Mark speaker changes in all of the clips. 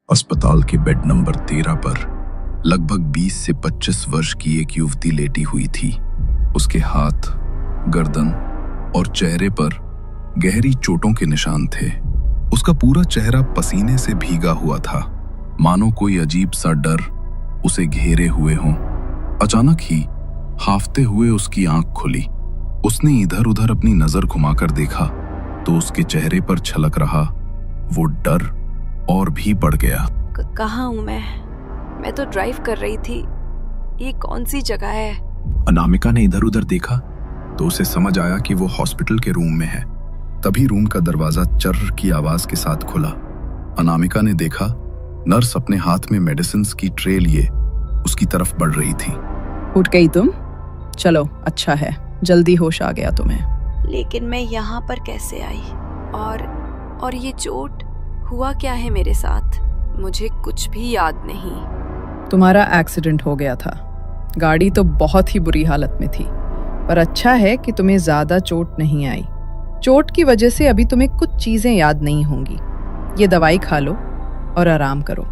Speaker 1: अस्पताल के bed number 13 पर लगभग 20 से 25 वर्ष की एक युवती लेटी हुई थी। उसके हाथ, गर्दन और चेहरे पर गहरी चोटों के निशान थे। उसका पूरा चेहरा पसीने से भीगा हुआ था, मानो कोई अजीब सा डर उसे घेरे हुए हो। अचानक ही हाफते हुए उसकी आंख खुली। उसने इधर उधर अपनी नजर घुमाकर देखा तो उसके चेहरे पर छलक रहा वो डर और भी बढ़ गया।
Speaker 2: कहाँ हूँ मैं तो ड्राइव कर रही थी। ये कौन सी जगह है?
Speaker 1: अनामिका ने इधर उधर देखा तो उसे समझ आया कि वो हॉस्पिटल के रूम में है। तभी रूम का दरवाजा चर्र की आवाज के साथ खुला। अनामिका ने देखा नर्स अपने हाथ में मेडिसिन्स की ट्रे लिए उसकी तरफ बढ़ रही थी।
Speaker 3: उठ गई तुम? चलो अच्छा है, जल्दी होश आ गया तुम्हें।
Speaker 2: लेकिन मैं यहाँ पर कैसे आई? और ये चोट हुआ क्या है मेरे साथ? मुझे कुछ भी याद नहीं।
Speaker 3: तुम्हारा एक्सीडेंट हो गया था। गाड़ी तो बहुत ही बुरी हालत में थी, पर अच्छा है कि तुम्हें ज्यादा चोट नहीं आई। चोट की वजह से अभी तुम्हें कुछ चीजें याद नहीं होंगी। ये दवाई खा लो और आराम करो।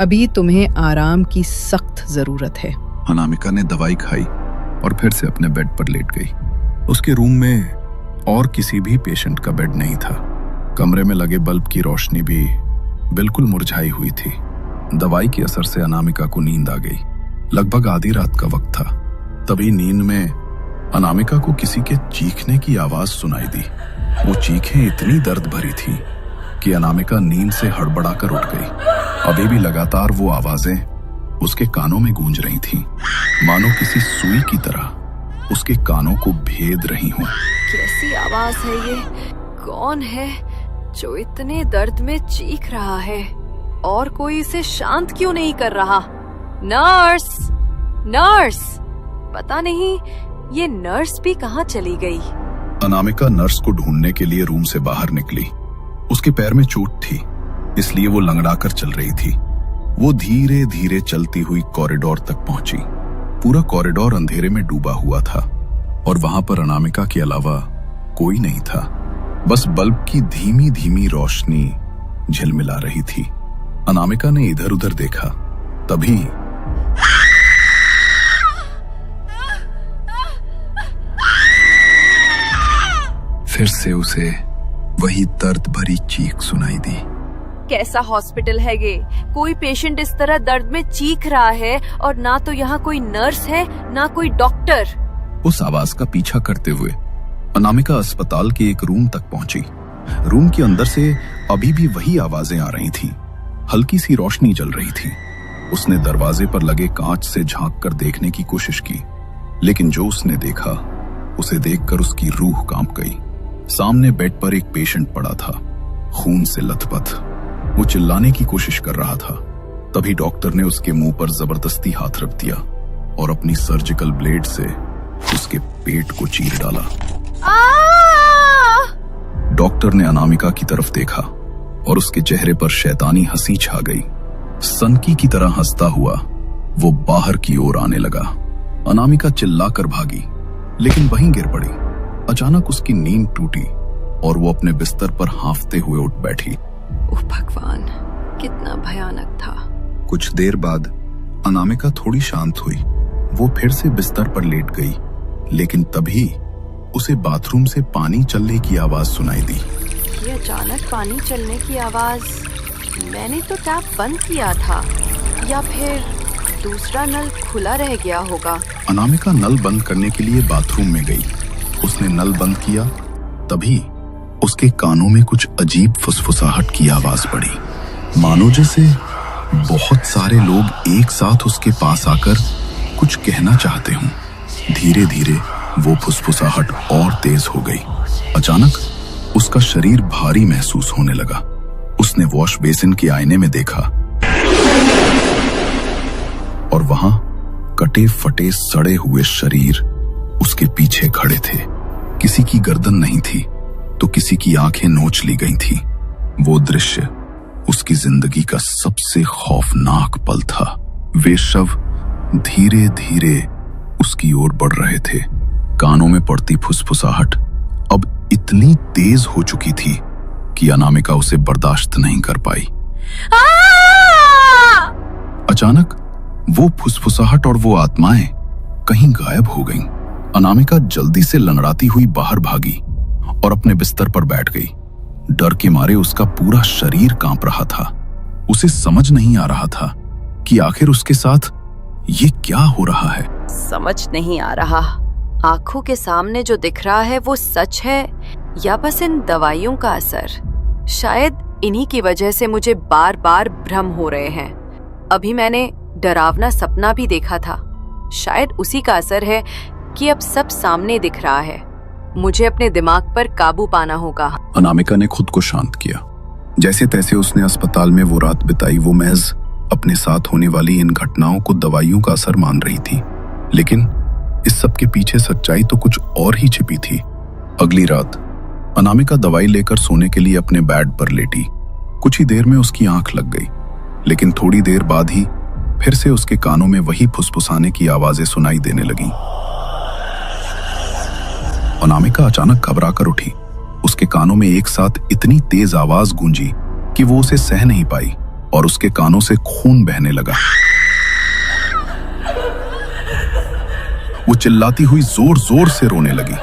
Speaker 3: अभी तुम्हें आराम की सख्त जरूरत है।
Speaker 1: अनामिका ने दवाई खाई और फिर से अपने बेड पर लेट गई। उसके रूम में और किसी भी पेशेंट का बेड नहीं था। कमरे में लगे बल्ब की रोशनी भी बिल्कुल मुरझाई हुई थी। दवाई के असर से अनामिका को नींद आ गई। लगभग आधी रात का वक्त था। तभी नींद में अनामिका को किसी के चीखने की आवाज सुनाई दी। वो चीखें इतनी दर्द भरी थी कि अनामिका नींद से हड़बड़ाकर उठ गई। अभी भी लगातार वो आवाजें उसके कानों में गूंज रही थीं, मानो किसी सुई की तरह उसके कानों को भेद रही हों।
Speaker 2: कैसी आवाज है ये? कौन है जो इतने दर्द में चीख रहा है? और कोई इसे शांत क्यों नहीं कर रहा? Nurse, nurse! पता नहीं ये नर्स भी कहाँ चली गई?
Speaker 1: अनामिका नर्स को ढूंढने के लिए रूम से बाहर निकली। उसके पैर में चोट थी, इसलिए वो लंगड़ाकर चल रही थी। वो धीरे धीरे चलती हुई कॉरिडोर तक पहुंची। पूरा कॉरिडोर अंधेरे में डूबा हुआ था और वहां पर अनामिका के अलावा कोई नहीं था। बस बल्ब की धीमी धीमी रोशनी झिलमिला रही थी। अनामिका ने इधर उधर देखा। तभी फिर से उसे वही दर्द भरी चीख सुनाई दी।
Speaker 2: कैसा हॉस्पिटल है ये? कोई पेशेंट इस तरह दर्द में चीख रहा है और ना तो यहाँ कोई नर्स है ना कोई डॉक्टर।
Speaker 1: उस आवाज का पीछा करते हुए अनामिका अस्पताल के एक रूम तक पहुंची। रूम के अंदर से अभी भी वही आवाजें आ रही थीं। हल्की सी रोशनी जल रही थी। उसने दरवाजे पर लगे कांच से झांक कर देखने की कोशिश की, लेकिन जो उसने देखा उसे देखकर उसकी रूह कांप गई। सामने बेड पर एक पेशेंट पड़ा था, खून से लथपथ। वो चिल्लाने की कोशिश कर रहा था। तभी डॉक्टर ने उसके मुंह पर जबरदस्ती हाथ रख दिया और अपनी सर्जिकल ब्लेड से उसके पेट को चीर डाला। डॉक्टर ने अनामिका की तरफ देखा और उसके चेहरे पर शैतानी हंसी छा गई। सनकी की तरह हंसता हुआ वो बाहर की ओर आने लगा। अनामिका चिल्लाकर भागी, लेकिन वहीं गिर पड़ी। अचानक उसकी नींद टूटी और वो अपने बिस्तर पर हांफते हुए उठ बैठी।
Speaker 2: ओह भगवान, कितना भयानक था।
Speaker 1: कुछ देर बाद अनामिका थोड़ी शांत हुई। वो फिर से बिस्तर पर लेट गई, लेकिन तभी उसे बाथरूम से पानी चलने की आवाज सुनाई दी।
Speaker 2: ये अचानक पानी चलने की आवाज? मैंने तो टैप बंद किया था, या फिर दूसरा नल खुला रह गया होगा।
Speaker 1: अनामिका नल बंद करने के लिए बाथरूम में गई। उसने नल बंद किया। तभी उसके कानों में कुछ अजीब फुसफुसाहट की आवाज पड़ी, मानो जैसे बहुत सारे लोग एक साथ उसके पास आकर कुछ कहना चाहते हों। धीरे धीरे वो फुसफुसाहट और तेज हो गई। अचानक उसका शरीर भारी महसूस होने लगा। उसने वॉश बेसिन के आईने में देखा और वहां कटे फटे सड़े हुए शरीर उसके पीछे खड़े थे। किसी की गर्दन नहीं थी तो किसी की आंखें नोच ली गई थी। वो दृश्य उसकी जिंदगी का सबसे खौफनाक पल था। वे शव धीरे धीरे उसकी ओर बढ़ रहे थे। कानों में पड़ती फुसफुसाहट अब इतनी तेज हो चुकी थी कि अनामिका उसे बर्दाश्त नहीं कर पाई। अचानक वो फुसफुसाहट और वो आत्माएं कहीं गायब हो गईं। अनामिका जल्दी से लंगड़ाती हुई बाहर भागी और अपने बिस्तर पर बैठ गई। डर के मारे उसका पूरा शरीर कांप रहा था। उसे समझ नहीं आ रहा था कि आखिर उसके साथ ये क्या हो रहा है।
Speaker 2: समझ नहीं आ रहा, आंखों के सामने जो दिख रहा है वो सच है या बस इन दवाइयों का असर। शायद इन्हीं की वजह से मुझे बार बार भ्रम हो रहे हैं। अभी मैंने डरावना सपना भी देखा था, शायद उसी का असर है कि अब सब सामने दिख रहा है। मुझे अपने दिमाग पर काबू पाना होगा।
Speaker 1: अनामिका ने खुद को शांत किया। जैसे तैसे उसने अस्पताल में वो रात बिताई। वो महज अपने साथ होने वाली इन घटनाओं को दवाइयों का असर मान रही थी, लेकिन इस सब के पीछे सच्चाई तो कुछ और ही छिपी थी। अगली रात अनामिका दवाई लेकर सोने के लिए अपने बेड पर लेटी। कुछ ही देर में उसकी आंख लग गई, लेकिन थोड़ी देर बाद ही फिर से उसके कानों में वही फुसफुसाने की आवाजें सुनाई देने लगी। अनामिका अचानक घबरा कर उठी। उसके कानों में एक साथ इतनी तेज आवाज गूंजी कि वो उसे सह नहीं पाई और उसके कानों से खून बहने लगा। वो चिल्लाती हुई जोर जोर से रोने लगी।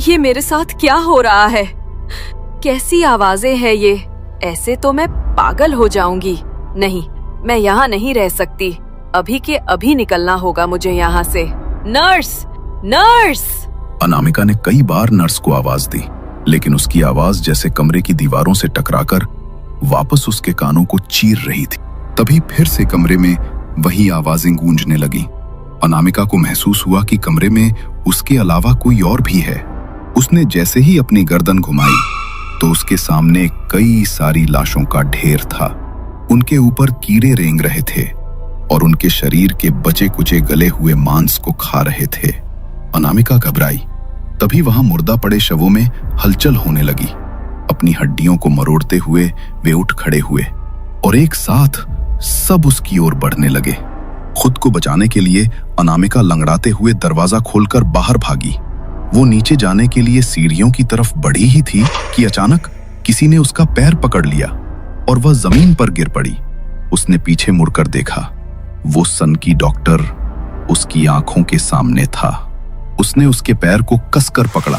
Speaker 2: ये मेरे साथ क्या हो रहा है? कैसी आवाजें हैं ये? ऐसे तो मैं पागल हो जाऊंगी। नहीं, मैं यहाँ नहीं रह सकती। अभी के अभी निकलना होगा मुझे यहाँ से। Nurse, nurse!
Speaker 1: अनामिका ने कई बार नर्स को आवाज दी, लेकिन उसकी आवाज जैसे कमरे की दीवारों से टकराकर वापस उसके कानों को चीर रही थी। तभी फिर से कमरे में वही आवाजें गूंजने लगी। अनामिका को महसूस हुआ कि कमरे में उसके अलावा कोई और भी है। उसने जैसे ही अपनी गर्दन घुमाई तो उसके सामने कई सारी लाशों का ढेर था। उनके ऊपर कीड़े रेंग रहे थे और उनके शरीर के बचे कुचे गले हुए मांस को खा रहे थे। अनामिका घबराई। तभी वहां मुर्दा पड़े शवों में हलचल होने लगी। अपनी हड्डियों को मरोड़ते हुए वे उठ खड़े हुए और एक साथ सब उसकी ओर बढ़ने लगे। खुद को बचाने के लिए अनामिका लंगड़ाते हुए दरवाजा खोलकर बाहर भागी। वो नीचे जाने के लिए सीढ़ियों की तरफ बढ़ी ही थी कि अचानक किसी ने उसका पैर पकड़ लिया और वह जमीन पर गिर पड़ी। उसने पीछे मुड़कर देखा। वो सनकी डॉक्टर उसकी आंखों के सामने था। उसने उसके पैर को कसकर पकड़ा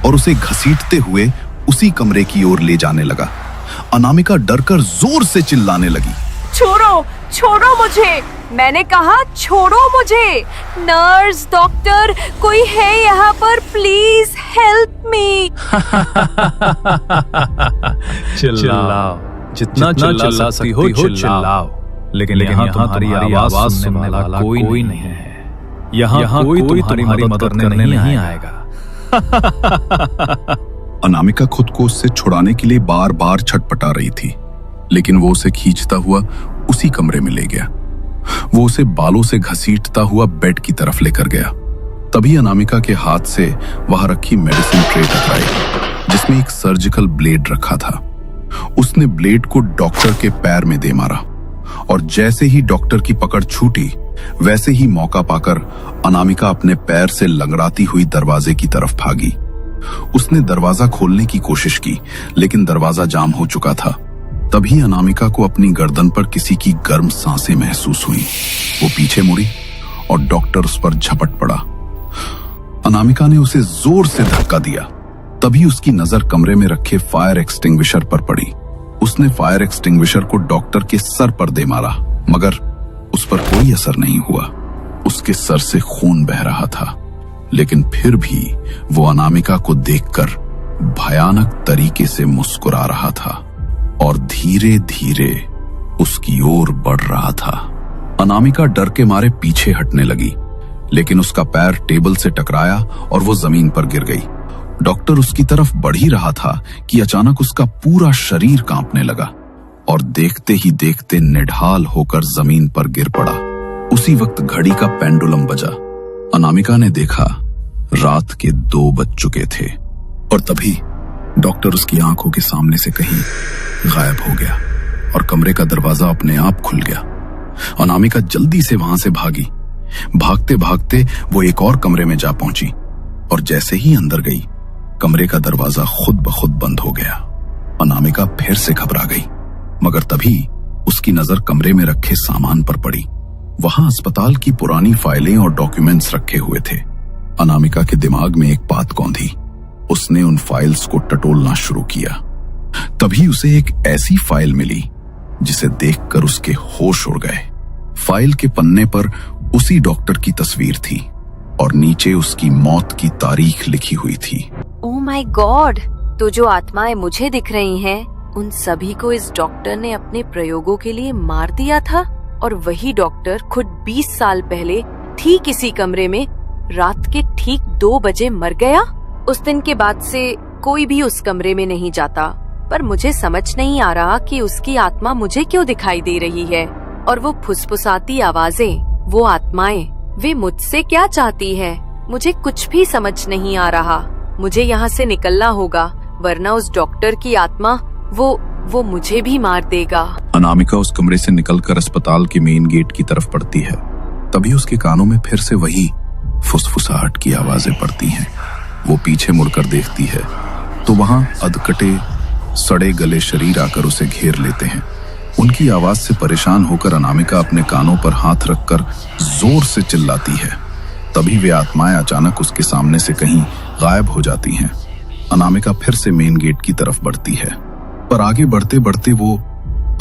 Speaker 1: और उसे घसीटते हुए उसी कमरे की ओर ले जाने लगा। अनामिका डरकर जोर से चिल्लाने लगी।
Speaker 2: छोड़ो, छोड़ो मुझे! मैंने कहा छोड़ो मुझे! नर्स, डॉक्टर, कोई है यहाँ पर? Please help me!
Speaker 4: चिल्लाओ, जितना चिल्ला सकती हो चिल्लाओ, लेकिन यहाँ तुम्हारी आवाज सुनने वाला कोई नहीं है। यहाँ कोई तुम्हारी मदद करने नहीं आएगा।
Speaker 1: अनामिका खुद को उससे छुड़ाने के लिए बार बार छटपटा रही थी, लेकिन वो उसे खींचता हुआ उसी कमरे में ले गया। वो उसे बालों से घसीटता हुआ बेड की तरफ लेकर गया। तभी अनामिका के हाथ से वहां रखी मेडिसिन ट्रे टकराई, जिसमें एक सर्जिकल ब्लेड रखा था। उसने ब्लेड को डॉक्टर के पैर में दे मारा और जैसे ही डॉक्टर की पकड़ छूटी, वैसे ही मौका पाकर अनामिका अपने पैर से लंगड़ाती हुई दरवाजे की तरफ भागी। उसने दरवाजा खोलने की कोशिश की, लेकिन दरवाजा जाम हो चुका था। तभी अनामिका को अपनी गर्दन पर किसी की गर्म सांसें महसूस हुई। वो पीछे मुड़ी और डॉक्टर उस पर झपट पड़ा। अनामिका ने उसे जोर से धक्का दिया। तभी उसकी नजर कमरे में रखे फायर एक्सटिंग्विशर पर पड़ी। उसने फायर एक्सटिंग्विशर को डॉक्टर के सर पर दे मारा, मगर उस पर कोई असर नहीं हुआ। उसके सर से खून बह रहा था, लेकिन फिर भी वो अनामिका को देखकर भयानक तरीके से मुस्कुरा रहा था और धीरे धीरे उसकी ओर बढ़ रहा था। अनामिका डर के मारे पीछे हटने लगी, लेकिन उसका पैर टेबल से टकराया और वो जमीन पर गिर गई। डॉक्टर उसकी तरफ बढ़ ही रहा था कि अचानक उसका पूरा शरीर कांपने लगा और देखते ही देखते निढाल होकर जमीन पर गिर पड़ा। उसी वक्त घड़ी का पेंडुलम बजा। अनामिका ने देखा रात के 2 बज चुके थे और तभी डॉक्टर उसकी आंखों के सामने से कहीं गायब हो गया और कमरे का दरवाजा अपने आप खुल गया। अनामिका जल्दी से वहां से भागी। भागते भागते वो एक और कमरे में जा पहुंची और जैसे ही अंदर गई, कमरे का दरवाजा खुद ब खुद बंद हो गया। अनामिका फिर से घबरा गई, मगर तभी उसकी नजर कमरे में रखे सामान पर पड़ी। वहां अस्पताल की पुरानी फाइलें और डॉक्यूमेंट्स रखे हुए थे। अनामिका के दिमाग में एक बात कौंधी। उसने उन फाइल्स को टटोलना शुरू किया। तभी उसे एक ऐसी फाइल मिली जिसे देखकर उसके होश उड़ गए। फाइल के पन्ने पर उसी डॉक्टर की तस्वीर थी और नीचे उसकी मौत की तारीख लिखी हुई थी।
Speaker 2: ओह माय गॉड, तो जो आत्माएं मुझे दिख रही हैं, उन सभी को इस डॉक्टर ने अपने प्रयोगों के लिए मार दिया था और वही डॉक्टर खुद 20 साल पहले ठीक इसी कमरे में रात के ठीक 2 बजे मर गया। उस दिन के बाद से कोई भी उस कमरे में नहीं जाता, पर मुझे समझ नहीं आ रहा कि उसकी आत्मा मुझे क्यों दिखाई दे रही है और वो फुसफुसाती आवाजें, वो आत्माएं, वे मुझसे क्या चाहती है? मुझे कुछ भी समझ नहीं आ रहा। मुझे यहाँ से निकलना होगा, वरना उस डॉक्टर की आत्मा वो मुझे भी मार देगा।
Speaker 1: अनामिका उस कमरे से निकलकर अस्पताल के मेन गेट की तरफ बढ़ती है। तभी उसके कानों में फिर से वही फुसफुसाहट की आवाजें पड़ती हैं। वो पीछे मुड़कर देखती है तो वहां अधकटे सड़े गले शरीर आकर उसे घेर लेते हैं। उनकी आवाज से परेशान होकर अनामिका अपने कानों पर हाथ रखकर जोर से चिल्लाती है। तभी वे आत्माएं अचानक उसके सामने से कहीं गायब हो जाती हैं। अनामिका फिर से मेन गेट की तरफ बढ़ती है, पर आगे बढ़ते बढ़ते वो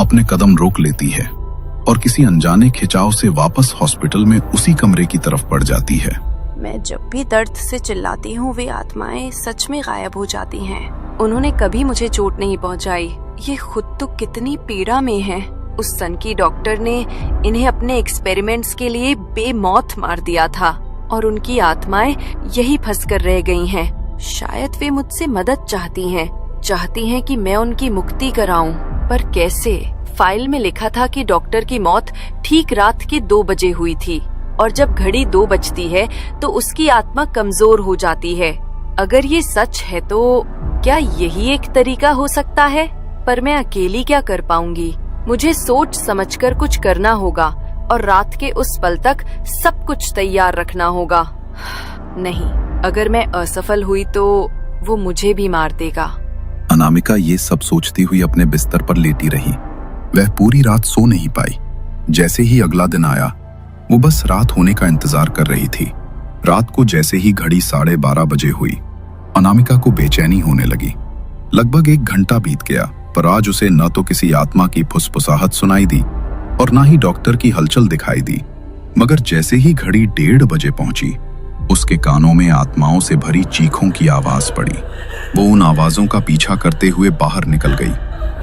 Speaker 1: अपने कदम रोक लेती है और किसी अनजाने खिंचाव से वापस हॉस्पिटल में उसी कमरे की तरफ बढ़ जाती है।
Speaker 2: मैं जब भी दर्द से चिल्लाती हूँ, वे आत्माएं सच में गायब हो जाती हैं। उन्होंने कभी मुझे चोट नहीं पहुँचाई। ये खुद तो कितनी पीड़ा में है। उस सन की डॉक्टर ने इन्हें अपने एक्सपेरिमेंट्स के लिए बेमौत मार दिया था और उनकी आत्माएं यही फंस कर रह गई हैं। शायद वे मुझसे मदद चाहती हैं कि मैं उनकी मुक्ति कराऊं, पर कैसे? फाइल में लिखा था कि डॉक्टर की मौत ठीक रात के 2 बजे हुई थी और जब घड़ी 2 बजती है तो उसकी आत्मा कमजोर हो जाती है। अगर ये सच है तो क्या यही एक तरीका हो सकता है? पर मैं अकेली क्या कर पाऊंगी? मुझे सोच समझकर कुछ करना होगा और रात के उस पल तक सब कुछ तैयार रखना होगा। नहीं, अगर मैं असफल हुई तो वो मुझे भी मार देगा।
Speaker 1: अनामिका ये सब सोचती हुई अपने बिस्तर पर लेटी रही। वह पूरी रात सो नहीं पाई। जैसे ही अगला दिन आया, वो बस रात होने का इंतजार कर रही थी। रात को जैसे ही घड़ी 12:30 बजे हुई, अनामिका को बेचैनी होने लगी। लगभग 1 घंटा बीत गया, पर आज उसे न तो किसी आत्मा की फुसफुसाहट सुनाई दी और न ही डॉक्टर की हलचल दिखाई दी। मगर जैसे ही घड़ी 1:30 बजे पहुंची, उसके कानों में आत्माओं से भरी चीखों की आवाज पड़ी। वो उन आवाजों का पीछा करते हुए बाहर निकल गई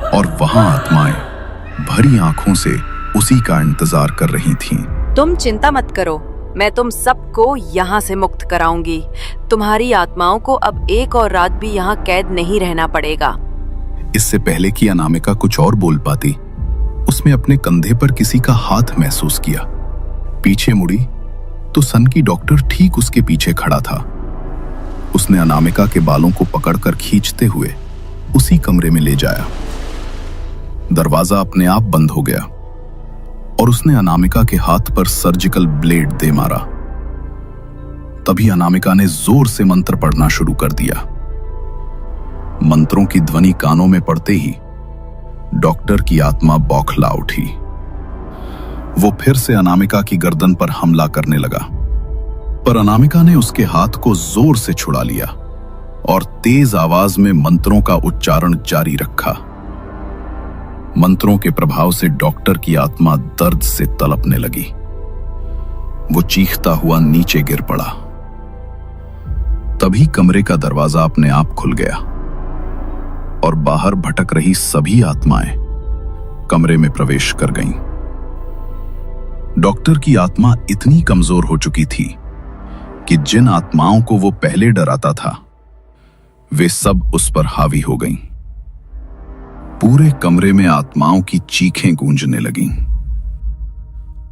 Speaker 1: और वहां आत्माएं भरी आंखों से उसी का इंतजार कर रही थीं।
Speaker 2: तुम चिंता मत करो, मैं तुम सबको यहाँ से मुक्त कराऊंगी। तुम्हारी आत्माओं को अब एक और रात भी यहाँ कैद नहीं रहना पड़ेगा।
Speaker 1: इससे पहले कि अनामिका कुछ और बोल पाती, उसने अपने कंधे पर किसी का हाथ महसूस किया। पीछे मुड़ी तो सन की डॉक्टर ठीक उसके पीछे खड़ा था। उसने अनामिका के बालों को पकड़कर खींचते हुए उसी कमरे में ले जाया। दरवाजा अपने आप बंद हो गया और उसने अनामिका के हाथ पर सर्जिकल ब्लेड दे मारा। तभी अनामिका ने जोर से मंत्र पढ़ना शुरू कर दिया। मंत्रों की ध्वनि कानों में पड़ते ही डॉक्टर की आत्मा बौखला उठी। वो फिर से अनामिका की गर्दन पर हमला करने लगा, पर अनामिका ने उसके हाथ को जोर से छुड़ा लिया और तेज आवाज में मंत्रों का उच्चारण जारी रखा। मंत्रों के प्रभाव से डॉक्टर की आत्मा दर्द से तड़पने लगी। वो चीखता हुआ नीचे गिर पड़ा। तभी कमरे का दरवाजा अपने आप खुल गया और बाहर भटक रही सभी आत्माएं कमरे में प्रवेश कर गईं। डॉक्टर की आत्मा इतनी कमजोर हो चुकी थी कि जिन आत्माओं को वो पहले डराता था, वे सब उस पर हावी हो गईं। पूरे कमरे में आत्माओं की चीखें गूंजने लगीं।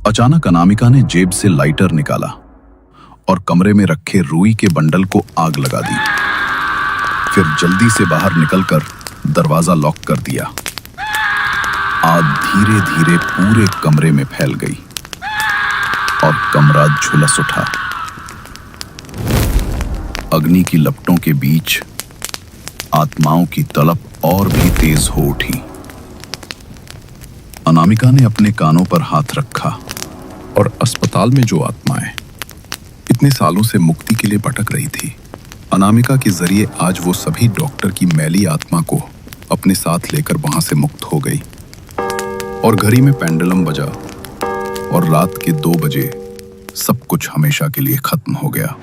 Speaker 1: अचानक अनामिका ने जेब से लाइटर निकाला और कमरे में रखे रुई के बंडल को आग लगा दी। फिर जल्दी से बाहर निकलकर दरवाजा लॉक कर दिया। आग धीरे धीरे पूरे कमरे में फैल गई और कमरा झुलस उठा। अग्नि की लपटों के बीच आत्माओं की तड़प और भी तेज हो उठी। अनामिका ने अपने कानों पर हाथ रखा और अस्पताल में जो आत्माएं इतने सालों से मुक्ति के लिए भटक रही थी, अनामिका के जरिए आज वो सभी डॉक्टर की मैली आत्मा को अपने साथ लेकर वहां से मुक्त हो गई। और घड़ी में पेंडुलम बजा और रात के 2 बजे सब कुछ हमेशा के लिए खत्म हो गया।